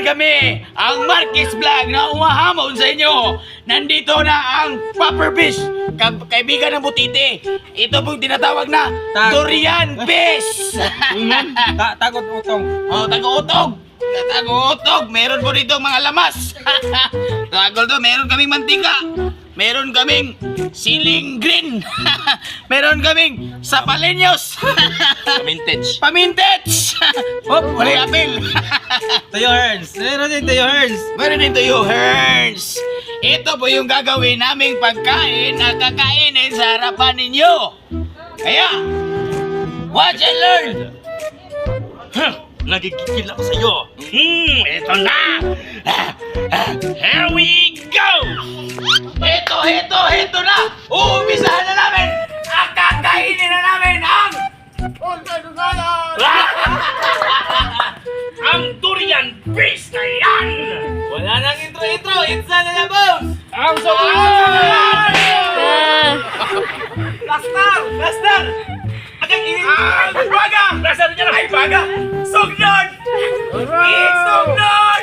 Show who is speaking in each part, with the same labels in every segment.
Speaker 1: naman kami, ang Marquez Vlog na umahamon sa inyo. Nandito na ang Popper Fish, kaibigan ng Butite. Ito pong tinatawag na Durian Fish.
Speaker 2: Tagot utong.
Speaker 1: Oh, tago-utog. Tago-utog. Meron po dito mga lamas. Tagol to, meron kaming mantika. Meron kaming siling green. Meron kaming sapalenyos.
Speaker 2: Vintage.
Speaker 1: Pamintage. Hop, wala apel.
Speaker 2: Tuyo Hearns. Meron din Tuyo Hearns.
Speaker 1: Meron din tayo, Hearns. Ito po yung gagawin naming pagkain na kakainin sa harapan ninyo. Kaya, watch and learn.
Speaker 2: Nagigigil ako sa'yo.
Speaker 1: Ito na. Here we go. Ito na. Uumisahan na namin. Ang kakainin na namin ang ang Durian Fish na yan.
Speaker 2: Wala nang intro. It's na na boss.
Speaker 1: Ang sobrang
Speaker 2: Blaster.
Speaker 1: ang baga. Nasa niya na ay baga. Sugnon. Sugnon.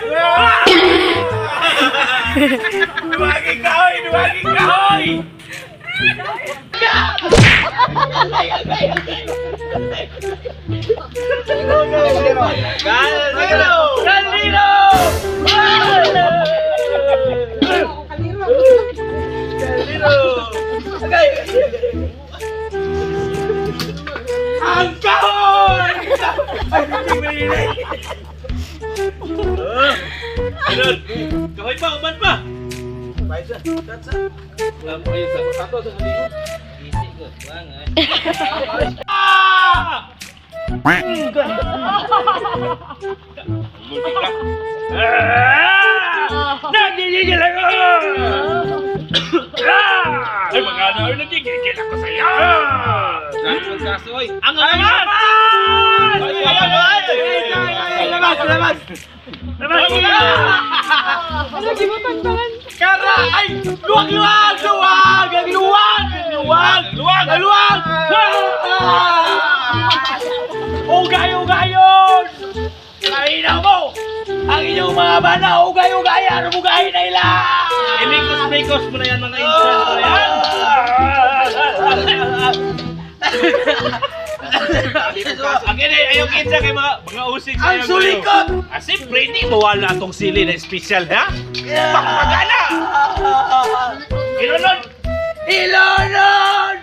Speaker 1: Duwaging kahoy. Kalino. Ang kahoy! Ay, hindi.
Speaker 2: Kahoy pa, uban pa. Wala mo kayo sa sato sa kaligo. Easy ko.
Speaker 1: Ah!
Speaker 2: Multi ka.
Speaker 1: Nagigigil ako!
Speaker 2: Ay, magana ay nagigigil ako sa'yo. Magkasoy. Ang
Speaker 1: Lamas! Labas!
Speaker 3: Ano, gibutan pa lang?
Speaker 1: Kara! Ay! Luwag! Ugay-ugayon! Kainaw mo! Ang inyong mga bana, ugay-ugayan! Ugayin na ila!
Speaker 2: Imikos mo na yan mga insan ko yan. Ang ini ayaw kinsa kay mga usig
Speaker 1: Ang sulikot!
Speaker 2: Siyempre, hindi mo wala atong sili na special, ha? Pakapagana! Ilunod!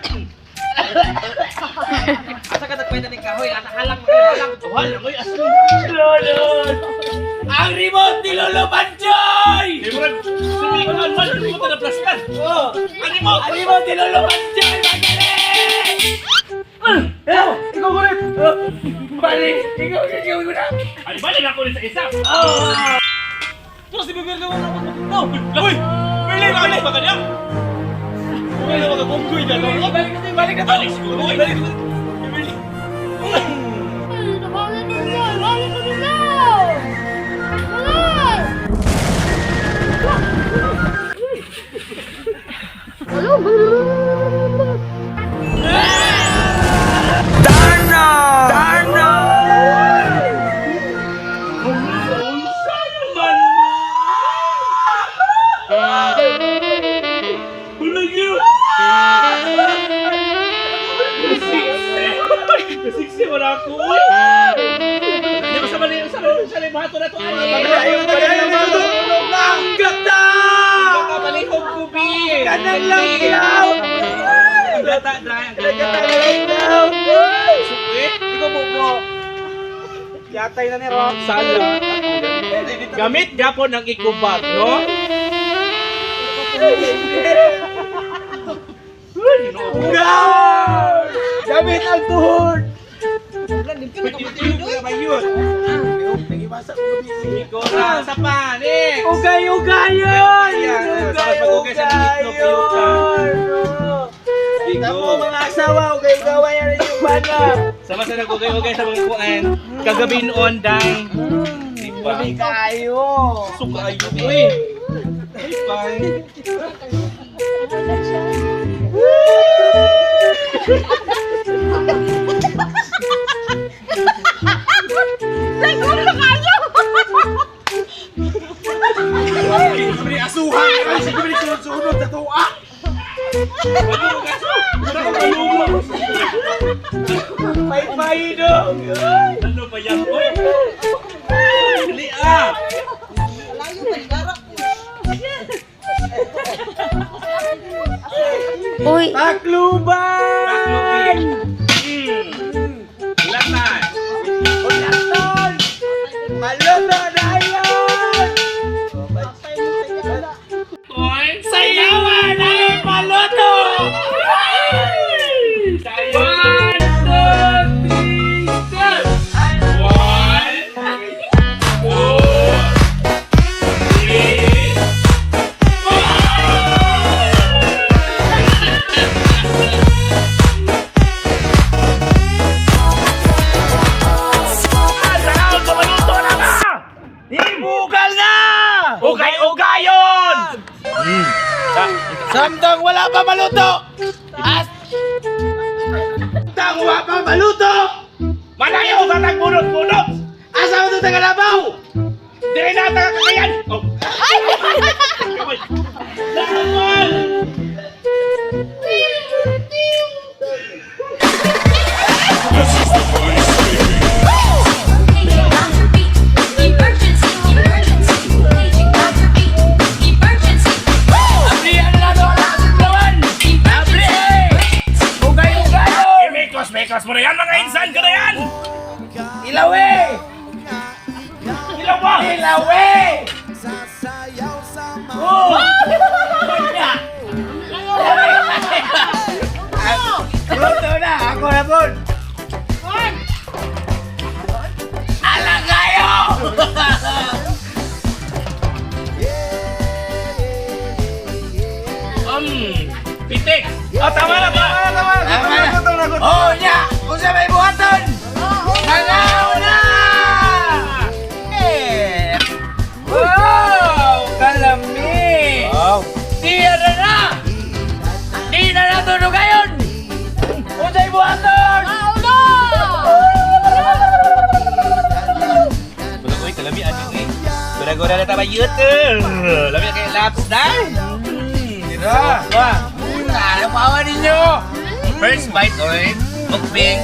Speaker 2: Asa ka nagkwenta ng kahoy? Halang mo kayo, halang. Halang mo yung aslo.
Speaker 1: Ilonod! Ang remote ni Lolo Panchoy!
Speaker 2: Sumikot ang man, hindi mo ito na-plastan.
Speaker 1: Ang remote ni Lolo Panchoy! Magaling! Ikaw ulit! Balik! Ikaw na!
Speaker 2: Ay, balik ako ulit sa isa. Pero si Bibir naman ako. Uy! Balik ba kanya? Uy, na mag-bonggoy na.
Speaker 1: Balik na to!
Speaker 2: Balik siguro. Uy, balik.
Speaker 1: Kasiksi mo na ako!
Speaker 2: Hindi ko sa limato na ito.
Speaker 1: Ang gata!
Speaker 2: Kamalihog kubi.
Speaker 1: Kanang lang ilaw!
Speaker 2: Ang gata na.
Speaker 1: Sukit? Ikaw mo. Yatay na ni Rob.
Speaker 2: Sana. Gamit gapon ng ikubat, no?
Speaker 1: Gamit ang tuhod!
Speaker 2: Ikora sa panik.
Speaker 1: Ugay-ugayon! Tamo mga asawa, ugay-ugawan yan yung bana!
Speaker 2: Sama sa nagugay-ugay sa mga kuan. Kagabi noon, dang.
Speaker 1: Hindi kayo!
Speaker 2: Sukayo, uy. Bye.
Speaker 1: Pay-pay dong.
Speaker 2: Ano ba yan? Uy! Dali ah!
Speaker 3: Uy,
Speaker 1: Takluban!
Speaker 2: Latay!
Speaker 1: Ulaton! Maluto na yun!
Speaker 2: Uy!
Speaker 1: Sayawan ay maluto!
Speaker 2: One, two, three, go! One, two, three,
Speaker 1: Saan maluto na ba? Ibugal na!
Speaker 2: Ugay-ugayon!
Speaker 1: Samtang wala pa maluto! At samtang wala pa maluto!
Speaker 2: Malayo sa tagbunot-bunot!
Speaker 1: Asa mo ito tagalabaw?
Speaker 2: Dili na tagakakayan! Oh! Kaway! Lawan!
Speaker 1: Abrihan na doon ang sitlawan! Abri! Ugay-ugayon!
Speaker 2: Mekos mo na yan mga insan ka na yan!
Speaker 1: Ilawe!
Speaker 2: Ilaw ba?
Speaker 1: Ilawe! Oh! Kanya! Luto na! Ako na po! Alang kayo!
Speaker 2: Pitik! Oh, tama na ba?
Speaker 1: Tama na! Oh, nya! Kung sa may buhaton! Mangaw na! Eh! Wow! Kalami!
Speaker 2: Wow!
Speaker 1: Di na! Di na natunog ngayon! Kung sa'y buhaton!
Speaker 2: Uy, kalami ano eh? Gura-gura na tayo YouTube! Lami na kayo laps na!
Speaker 1: Tira! Wah! Ano pa ninyo?
Speaker 2: First bite, oy! Mukbing!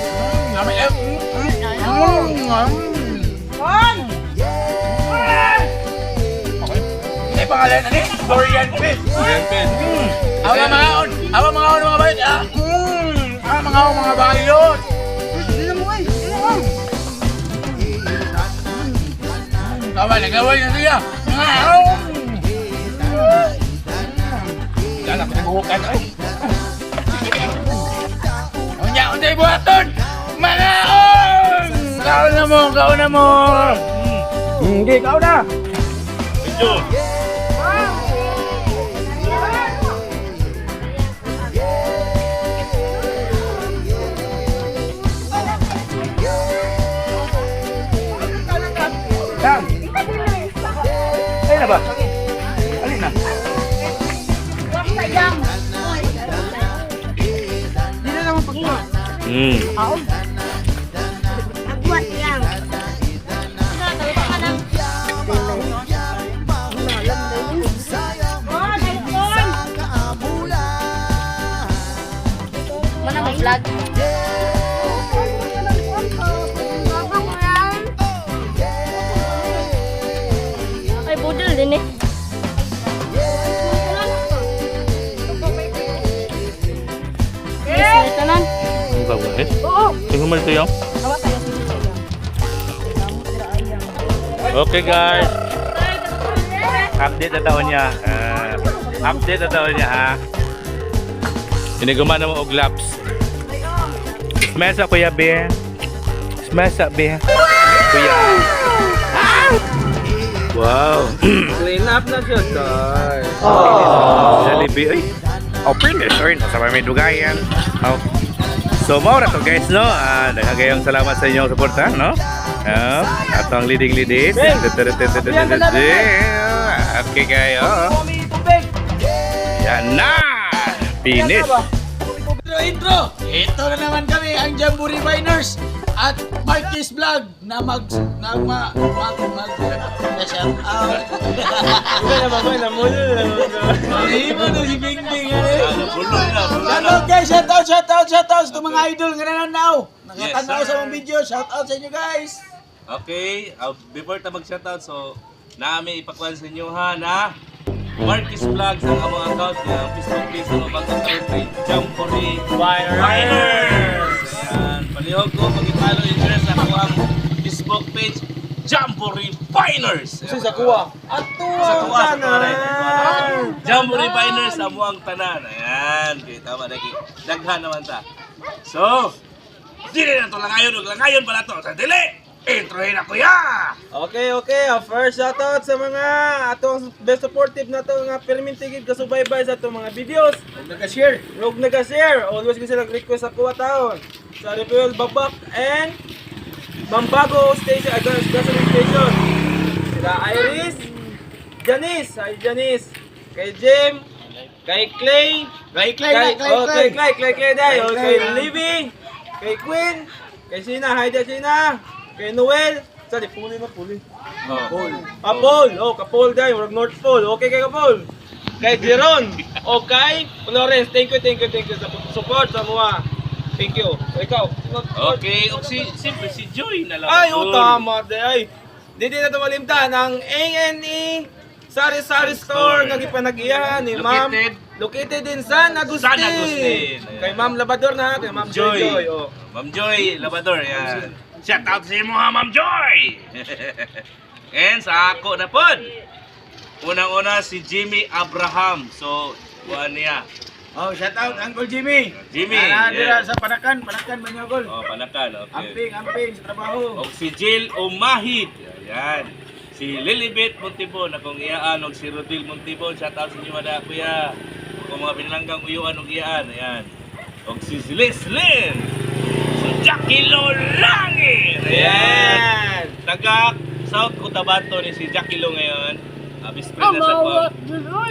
Speaker 1: Ay, pangalan ani? Dorian Pin! Awa mga on! Awa mga on mga bayot! Awa mga on mga bayot! Awa, nagaway na siya!
Speaker 2: Lala ko naguhukan, oy!
Speaker 1: Unya, unsay buhaton! Mga on! Kaon na mo! Kaon na mo! Hindi, kaon na!
Speaker 2: Medyo!
Speaker 1: Yan! Ay na ba? Alin na?
Speaker 3: Mana mo vlog? Ay, budol din eh. Yes, ito nan.
Speaker 2: Ang gawin?
Speaker 3: Oo.
Speaker 2: Tingnan mo ito yung?
Speaker 3: Awa tayo sa
Speaker 2: Okay guys! Update na taon niya. Update na taon niya ha. Iniguman na mo og laps. Smesa kuya be. Smesa be. Kuya. Wow.
Speaker 1: Clean up na siya, guys.
Speaker 2: Jollibee. Ay. Oh, finish. Oy, nasa may dugayan. Oh. So, maura to guys, no? Nagagayong salamat sa inyong suporta, no? Atong leading. Okay kayo. Yan na! Finish!
Speaker 1: Intro! Ito na naman kami, ang Jamboree Biners at Marquis Vlog na mag-shout out. Hindi mo na si Bing Bing.
Speaker 2: Bulol na.
Speaker 1: Shoutout guys, shoutout sa mga idol nga nananaw. Nakatanaw
Speaker 2: Yes, sir.
Speaker 1: sa mga video, shoutout sa inyo guys.
Speaker 2: Okay, before ta mag-shoutout, so naami ipakuan sa inyo ha na Marquis Vlogs ang among account ng Facebook page sa mga account kay Jamboree Finers. Ayan, palihog ko pag-follow and share sa ako ang Facebook page Jamboree Finers.
Speaker 1: Sa kuwa.
Speaker 2: Sa tuwa, sa tuwa rin. Jamboree Finers sa muang tanan. Ayan, kaya tama na kay daghan naman ta. So, dili na to langayon pala to. Sa dili, introhin ako ya!
Speaker 4: Okay. First shoutout sa mga atong best supportive na to nga permintigid kasubaybay sa atong mga videos.
Speaker 1: Nag-share.
Speaker 4: Huwag nag-share. Always kasi nag-request ako taon. Sa Refuel Babak and Mambago Station, gasoline station. Sila Iris, Janice, hi Janice. Kay Jim, kay Clay,
Speaker 1: Kay
Speaker 4: kay Day,
Speaker 1: Clay.
Speaker 4: kay Libby, kay Queen, kay Sina, hi there Sina. Kay Noel, saan puli na puli.
Speaker 1: Paul.
Speaker 4: Paul, Kapol day, North Pole. Okay kay Kapol. Kay Jeron, okay. Florence, thank you sa support sa mga. Thank you. Ikaw.
Speaker 2: Okay, o siyempre si Joy na lang.
Speaker 4: Ay, tama day. Ay, di na tumalimtan ang A&E Sari-Sari Store nga gipanag-iyahan ni Ma'am. Located din San Agustin.
Speaker 2: San Agustin.
Speaker 4: Kay Ma'am Labador na, kay Ma'am Joy. Oh.
Speaker 2: Ma'am Joy Labador, yan. Shout out sa mo ha, Ma'am Joy! And sa ako na pod. Unang-una si Jimmy Abraham. So, buwan niya.
Speaker 1: Oh, shoutout Uncle Jimmy.
Speaker 2: Jimmy,
Speaker 1: Dira
Speaker 2: yeah.
Speaker 1: sa Panakan Manyogol.
Speaker 2: Oh, panakan, okay.
Speaker 1: Amping sa trabaho.
Speaker 2: O si Jill Umahid. Ayan. Si Lilibet Montibon, akong iyaan. O si Rodil Montibon. Shout out sa inyo mga kuya. Kung mga pinalanggang uyuan o iyaan. Ayan. O si Leslyn. Si Jackie Lolangin. Ayan. Taga South Cotabato ni si Jackie Lo ngayon. Bispre na sa kuwang.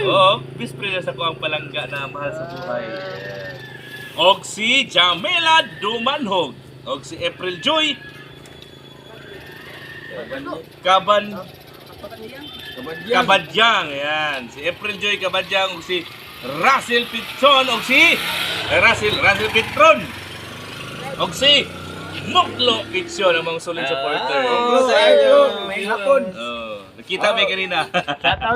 Speaker 2: Oo, bispre na sa kuwang palangga na mahal sa buhay. O si Jamela Dumanhog. O si April Joy. Kabadyang, ayan. Si April Joy Kabadyang, o si Russell Pitron, o si Russell Pitron. O si Moklo Pitron, ang mga solid supporter.
Speaker 1: Moklo sa iyo. May hapon.
Speaker 2: Nakita may kanina.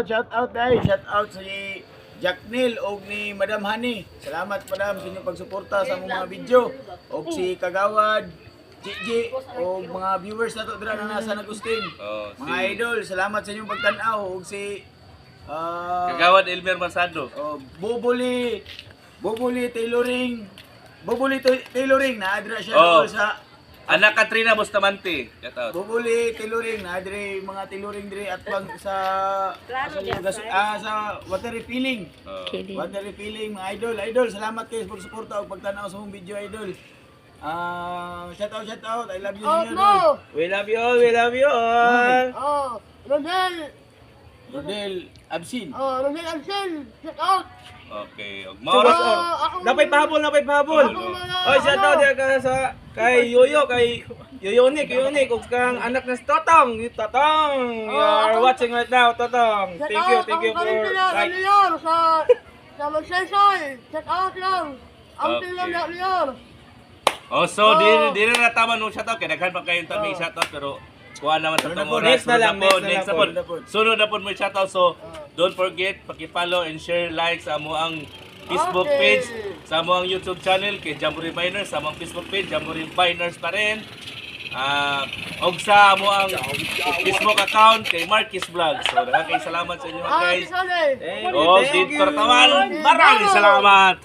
Speaker 1: Shoutout dahil. Shoutout si Jack Neil o ni Madam Honey. Salamat Madam sa inyong pagsuporta sa mga video. O si Kagawad, Gigi, o mga viewers na to dira na nasa San Agustin. Mga idol, salamat sa inyong pagtanaw. O si
Speaker 2: Kagawad Elmer Masado.
Speaker 1: Boboli Tailoring na adra siya doon sa
Speaker 2: Anak Katrina Bustamante. Shout out.
Speaker 1: Boboli Tailoring na adre mga tailoring dire at pang sa water refilling. Water refilling mga idol, salamat kayo sa pagsuporta o pagtanaw sa mong video idol. Shout out. I love you.
Speaker 4: We love you all.
Speaker 1: Rodel Absin.
Speaker 3: Shout out.
Speaker 2: Okay.
Speaker 4: Napay pahabol. Oy, shout out ka sa kay Yoyonik, ug kang anak na si Totong. Totong, you are watching right now, Totong. Thank you for like.
Speaker 3: Sa Magsaysay. Shout out lang. Ang tilang Lior.
Speaker 2: So, di na tama nung shoutout. Kaya naghan pa kayong taming shoutout. Pero, kuha naman sa itong oras.
Speaker 4: Next na lang.
Speaker 2: Sunod na po may shoutout. So, don't forget, paki-follow and share, like sa mo ang Facebook page, sa mo ang YouTube channel, kay Jamboree Finers, sa mo ang Facebook page, Jamboree Finers pa rin. Og sa mo ang Facebook account, kay Marquis Vlogs. So, salamat sa inyo guys.
Speaker 4: Thank you.
Speaker 2: Dito Tawan, maraming salamat.